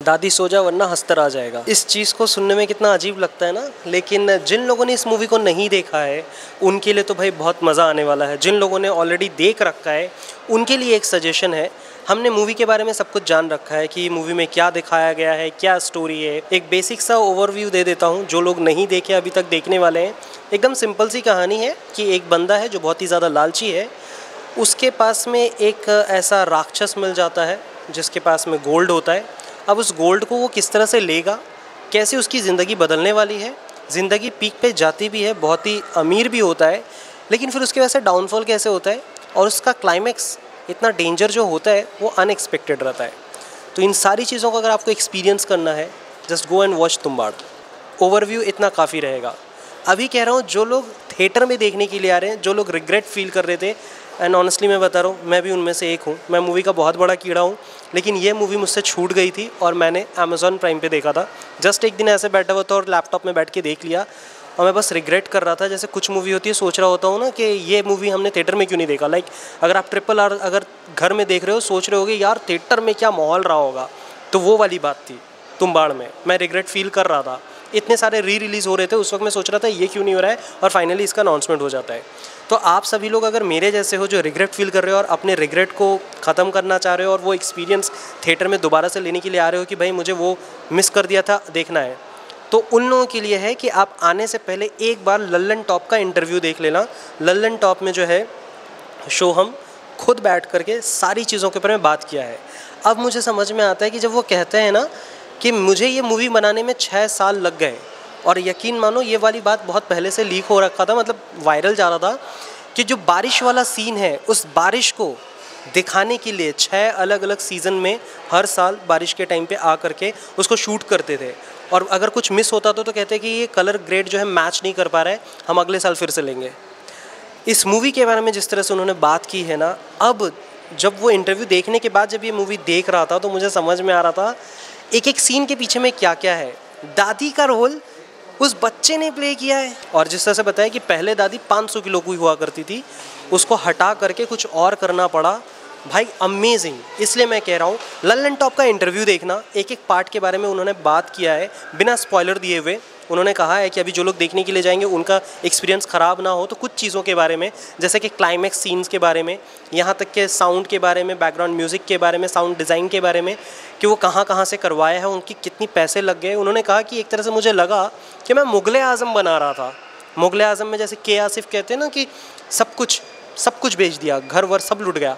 दादी सो जा वरना हस्तर आ जाएगा। इस चीज़ को सुनने में कितना अजीब लगता है ना, लेकिन जिन लोगों ने इस मूवी को नहीं देखा है उनके लिए तो भाई बहुत मज़ा आने वाला है। जिन लोगों ने ऑलरेडी देख रखा है उनके लिए एक सजेशन है। हमने मूवी के बारे में सब कुछ जान रखा है कि मूवी में क्या दिखाया गया है, क्या स्टोरी है। एक बेसिक सा ओवरव्यू दे देता हूँ जो लोग नहीं देखे अभी तक देखने वाले हैं। एकदम सिंपल सी कहानी है कि एक बंदा है जो बहुत ही ज़्यादा लालची है, उसके पास में एक ऐसा राक्षस मिल जाता है जिसके पास में गोल्ड होता है। अब उस गोल्ड को वो किस तरह से लेगा, कैसे उसकी ज़िंदगी बदलने वाली है, ज़िंदगी पीक पे जाती भी है, बहुत ही अमीर भी होता है, लेकिन फिर उसके वजह से डाउनफॉल कैसे होता है और उसका क्लाइमैक्स इतना डेंजर जो होता है वो अनएक्सपेक्टेड रहता है। तो इन सारी चीज़ों को अगर आपको एक्सपीरियंस करना है, just go and watch Tumbbad. Overview इतना काफ़ी रहेगा। अभी कह रहा हूँ जो लोग थिएटर में देखने के लिए आ रहे हैं, जो लोग रिग्रेट फील कर रहे थे, एंड ऑनेस्टली मैं बता रहा हूँ मैं भी उनमें से एक हूँ। मैं मूवी का बहुत बड़ा कीड़ा हूँ, लेकिन ये मूवी मुझसे छूट गई थी और मैंने अमेज़ॉन प्राइम पे देखा था। जस्ट एक दिन ऐसे बैठा हुआ था और लैपटॉप में बैठ के देख लिया और मैं बस रिग्रेट कर रहा था। जैसे कुछ मूवी होती है, सोच रहा होता हूँ ना कि ये मूवी हमने थिएटर में क्यों नहीं देखा। लाइक अगर आप RRR अगर घर में देख रहे हो, सोच रहे होगे यार थिएटर में क्या माहौल रहा होगा, तो वो वाली बात थी तुम्बाड़ में। मैं रिग्रेट फील कर रहा था, इतने सारे रिलीज़ हो रहे थे उस वक्त, मैं सोच रहा था ये क्यों नहीं हो रहा है, और फाइनली इसका अनाउंसमेंट हो जाता है। तो आप सभी लोग अगर मेरे जैसे हो जो रिग्रेट फील कर रहे हो और अपने रिग्रेट को ख़त्म करना चाह रहे हो और वो एक्सपीरियंस थिएटर में दोबारा से लेने के लिए आ रहे हो कि भाई मुझे वो मिस कर दिया था, देखना है, तो उन लोगों के लिए है कि आप आने से पहले एक बार लल्लन टॉप का इंटरव्यू देख लेना। लल्लन टॉप में जो है शो हम खुद बैठ करके सारी चीज़ों के ऊपर में बात किया है। अब मुझे समझ में आता है कि जब वो कहते हैं ना कि मुझे ये मूवी बनाने में 6 साल लग गए, और यकीन मानो ये वाली बात बहुत पहले से लीक हो रखा था, मतलब वायरल जा रहा था कि जो बारिश वाला सीन है उस बारिश को दिखाने के लिए 6 अलग अलग सीज़न में हर साल बारिश के टाइम पे आ करके उसको शूट करते थे। और अगर कुछ मिस होता तो कहते कि ये कलर ग्रेड जो है मैच नहीं कर पा रहा है, हम अगले साल फिर से लेंगे। इस मूवी के बारे में जिस तरह से उन्होंने बात की है ना, अब जब वो इंटरव्यू देखने के बाद जब ये मूवी देख रहा था तो मुझे समझ में आ रहा था एक एक सीन के पीछे में क्या क्या है। दादी का रोल उस बच्चे ने प्ले किया है, और जिस तरह से बताया कि पहले दादी 500 किलो की हुआ करती थी, उसको हटा करके कुछ और करना पड़ा। भाई अमेजिंग। इसलिए मैं कह रहा हूँ लल्लन टॉप का इंटरव्यू देखना, एक एक पार्ट के बारे में उन्होंने बात किया है बिना स्पॉइलर दिए हुए। उन्होंने कहा है कि अभी जो लोग देखने के लिए जाएंगे उनका एक्सपीरियंस ख़राब ना हो, तो कुछ चीज़ों के बारे में, जैसे कि क्लाइमैक्स सीन्स के बारे में, यहाँ तक के साउंड के बारे में, बैकग्राउंड म्यूज़िक के बारे में, साउंड डिज़ाइन के बारे में, कि वो कहाँ कहाँ से करवाया है, उनकी कितनी पैसे लग गए। उन्होंने कहा कि एक तरह से मुझे लगा कि मैं मुग़ल आज़म बना रहा था। मुग़ल आज़म में जैसे के आसिफ कहते हैं ना कि सब कुछ बेच दिया, घर वर सब लुट गया,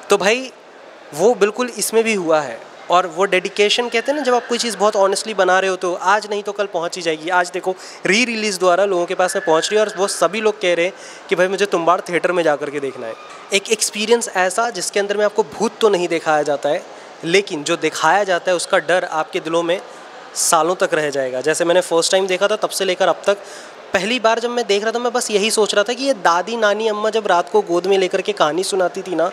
तो भाई वो बिल्कुल इसमें भी हुआ है। और वो डेडिकेशन कहते हैं ना, जब आप कोई चीज़ बहुत ऑनेस्टली बना रहे हो तो आज नहीं तो कल पहुंच ही जाएगी। आज देखो रिलीज़ द्वारा लोगों के पास में पहुंच रही है और वो सभी लोग कह रहे हैं कि भाई मुझे तुम्बाड़ थिएटर में जा कर के देखना है। एक एक्सपीरियंस ऐसा जिसके अंदर में आपको भूत तो नहीं दिखाया जाता है, लेकिन जो दिखाया जाता है उसका डर आपके दिलों में सालों तक रह जाएगा। जैसे मैंने फर्स्ट टाइम देखा था तब से लेकर अब तक, पहली बार जब मैं देख रहा था मैं बस यही सोच रहा था कि ये दादी नानी अम्मा जब रात को गोद में लेकर के कहानी सुनाती थी ना,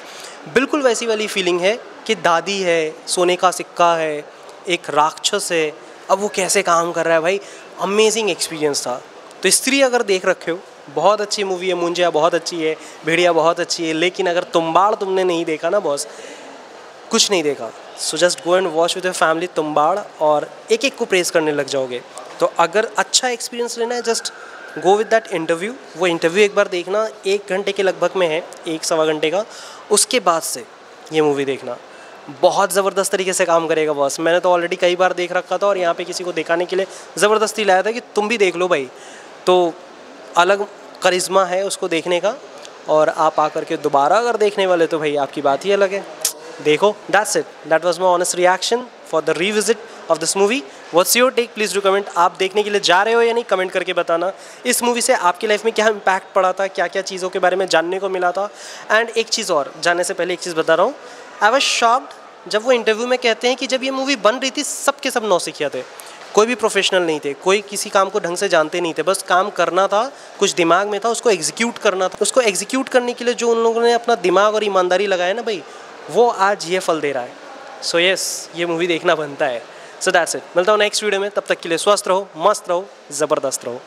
बिल्कुल वैसी वाली फीलिंग है कि दादी है, सोने का सिक्का है, एक राक्षस है, अब वो कैसे काम कर रहा है। भाई अमेजिंग एक्सपीरियंस था। तो स्त्री अगर देख रखे हो, बहुत अच्छी मूवी है। मुंजिया बहुत अच्छी है, भेड़िया बहुत अच्छी है, लेकिन अगर तुम्बाड़ तुमने नहीं देखा ना बॉस, कुछ नहीं देखा। So just go and watch with your family Tumbbad, और एक एक को प्रेस करने लग जाओगे। तो अगर अच्छा एक्सपीरियंस लेना है, just go with that interview. वो इंटरव्यू एक बार देखना, 1 घंटे के लगभग में है, 1 सवा घंटे का। उसके बाद से ये मूवी देखना, बहुत ज़बरदस्त तरीके से काम करेगा बॉस। मैंने तो ऑलरेडी कई बार देख रखा था और यहाँ पे किसी को दिखाने के लिए ज़बरदस्ती लाया था कि तुम भी देख लो भाई। तो अलग करिश्मा है उसको देखने का, और आप आकर के दोबारा अगर देखने वाले तो भाई आपकी बात ही अलग है। देखो, that's it, that was my honest reaction for the revisit of this movie. What's your take, please do comment. आप देखने के लिए जा रहे हो या नहीं, कमेंट करके बताना। इस मूवी से आपकी लाइफ में क्या इम्पैक्ट पड़ा था, क्या क्या चीज़ों के बारे में जानने को मिला था। एंड एक चीज़ और, जाने से पहले एक चीज़ बता रहा हूँ, आई वाज शॉक्ड जब वो इंटरव्यू में कहते हैं कि जब ये मूवी बन रही थी सब के सब नौसिखिया थे, कोई भी प्रोफेशनल नहीं थे, कोई किसी काम को ढंग से जानते नहीं थे, बस काम करना था, कुछ दिमाग में था, उसको एग्जीक्यूट करना था। उसको एग्जीक्यूट करने के लिए जो उन लोगों ने अपना दिमाग और ईमानदारी लगाया ना भाई, वो आज ये फल दे रहा है। सो यस, ये मूवी देखना बनता है। सो दैट्स इट, मिलता हूँ नेक्स्ट वीडियो में। तब तक के लिए स्वस्थ रहो, मस्त रहो, ज़बरदस्त रहो।